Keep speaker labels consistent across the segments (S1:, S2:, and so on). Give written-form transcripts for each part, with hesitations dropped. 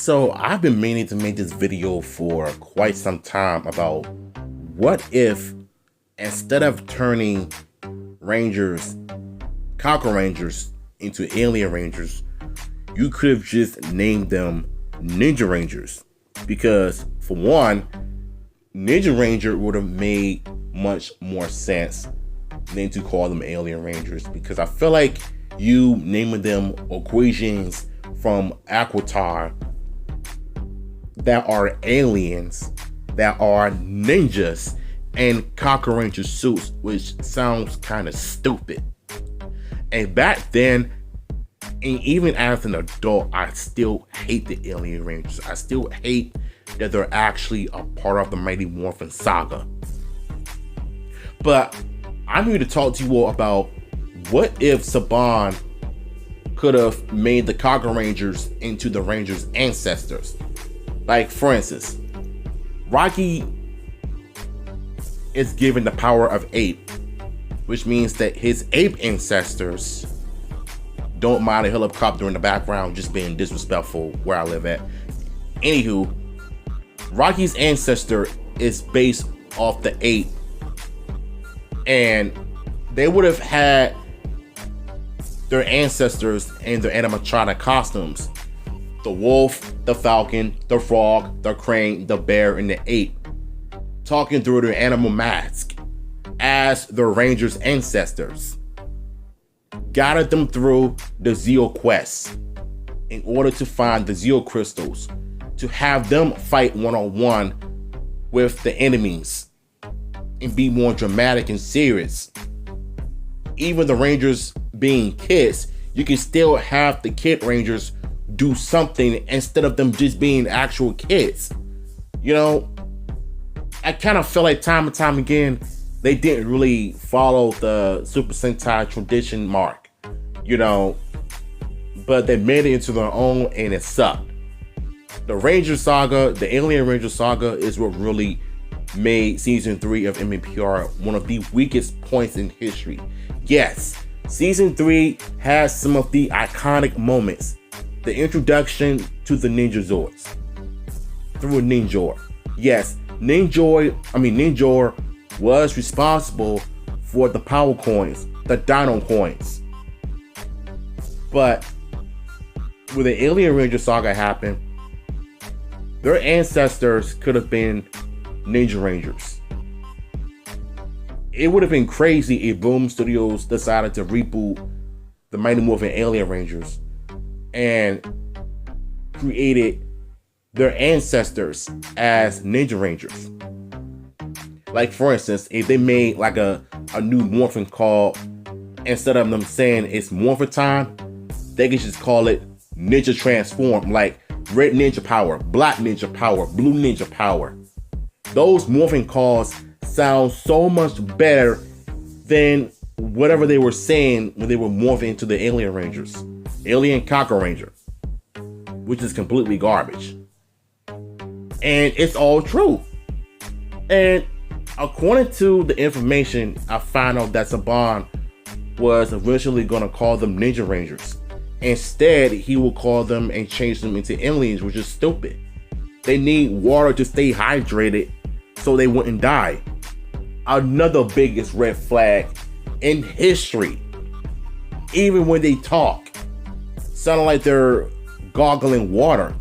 S1: So I've been meaning to make this video for quite some time about what if instead of turning Rangers, Conquer Rangers into Alien Rangers, you could have just named them Ninja Rangers. Because for one, Ninja Ranger would have made much more sense than to call them Alien Rangers, because I feel like you naming them equations from Aquatar that are aliens, that are ninjas, and Conquer Ranger suits, which sounds kind of stupid. And back then, and even as an adult, I still hate the Alien Rangers. I still hate that they're actually a part of the Mighty Morphin saga. But I'm here to talk to you all about what if Saban could have made the Conquer Rangers into the Rangers' ancestors. Like, for instance, Rocky is given the power of ape, which means that his ape ancestors don't mind a helicopter in the background just being disrespectful where I live at. Anywho, Rocky's ancestor is based off the ape, and they would have had their ancestors in their animatronic costumes. The wolf, the falcon, the frog, the crane, the bear, and the ape, talking through their animal mask as the Rangers' ancestors. Guided them through the Zeo quest in order to find the Zeo crystals, to have them fight one-on-one with the enemies and be more dramatic and serious. Even the Rangers being kids, you can still have the Kid Rangers do something instead of them just being actual kids. You know, I kind of feel like time and time again, they didn't really follow the Super Sentai tradition mark, you know, but they made it into their own and it sucked. The Ranger saga, the Alien Ranger saga, is what really made season 3 of MMPR one of the weakest points in history. Yes, season 3 has some of the iconic moments. The introduction to the Ninja Zords through Ninjor. Yes, Ninjor was responsible for the power coins, the Dino coins. But when the Alien Ranger saga happened, their ancestors could have been Ninja Rangers. It would have been crazy if Boom Studios decided to reboot the Mighty Morphin Alien Rangers and created their ancestors as Ninja Rangers. Like, for instance, if they made like a new Morphin called, instead of them saying it's Morphin time, they could just call it Ninja Transform, like Red Ninja Power, Black Ninja Power, Blue Ninja Power. Those Morphin calls sound so much better than whatever they were saying when they were morphing into the Alien Rangers. Alien Conquer Ranger, which is completely garbage. And it's all true. And according to the information, I found out that Saban was originally going to call them Ninja Rangers. Instead, he will call them and change them into aliens, which is stupid. They need water to stay hydrated so they wouldn't die. Another biggest red flag in history. Even when they talk, sounding like they're goggling water.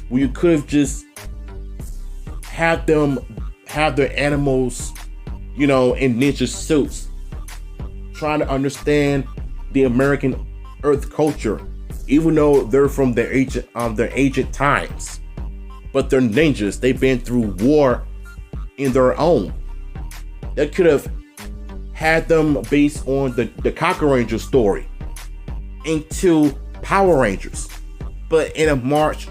S1: Well, you could have just had them have their animals, you know, in ninja suits, trying to understand the American Earth culture, even though they're from their ancient times. But they're ninjas. They've been through war in their own. They could have had them based on the Conquer Ranger story into Power Rangers, but in a much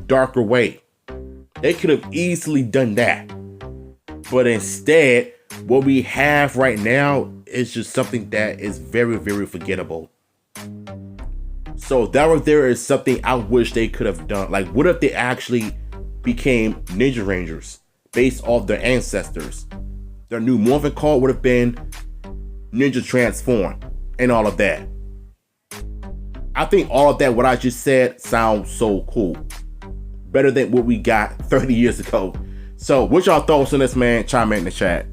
S1: darker way. They could have easily done that. But instead, what we have right now is just something that is very, very forgettable. So that right there is something I wish they could have done. Like, what if they actually became Ninja Rangers based off their ancestors? Their new Morphin call would have been Ninja Transform and all of that. I think all of that, what I just said, sounds so cool. Better than what we got 30 years ago. So, what's y'all thoughts on this, man? Chime in the chat.